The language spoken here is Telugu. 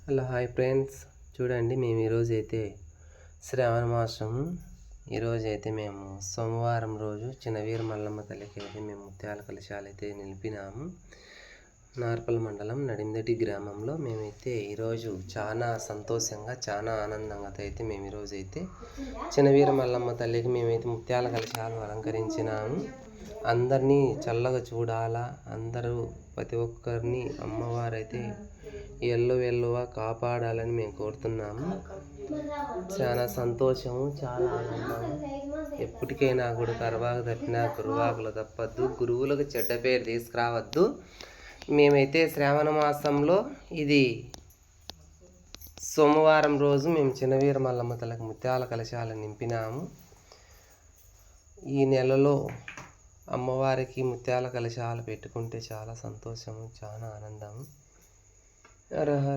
హలో హాయ్ ఫ్రెండ్స్, చూడండి మేము ఈరోజైతే శ్రావణ మాసం ఈరోజైతే మేము సోమవారం రోజు చిన్నవీర మల్లమ్మ తల్లికి అయితే మేము ముత్యాల కలశాలు అయితే నిలిపినాము. నార్పల్ మండలం నడిందటి గ్రామంలో మేమైతే ఈరోజు చాలా సంతోషంగా చాలా ఆనందంగా అయితే మేము ఈరోజైతే చిన్నవీర మల్లమ్మ తల్లికి మేమైతే ముత్యాల కలశాలు అలంకరించినాము. అందరినీ చల్లగా చూడాలా, అందరూ ప్రతి ఒక్కరిని అమ్మవారైతే ఎల్లువా కాపాడాలని మేము కోరుతున్నాము. చాలా సంతోషము, చాలా ఆనందము. ఎప్పటికైనా కూడా కరువాకు తప్పినా గురువాకులు తప్పద్దు, గురువులకు చెడ్డ పేరు తీసుకురావద్దు. మేమైతే శ్రావణ మాసంలో ఇది సోమవారం రోజు మేము చిన్నవీర మల్లమ్మ తల్లికి ముత్యాల కలశాలు నింపినాము. ఈ నెలలో అమ్మవారికి ముత్యాల కలశాలు పెట్టుకుంటే చాలా సంతోషము, చాలా ఆనందము.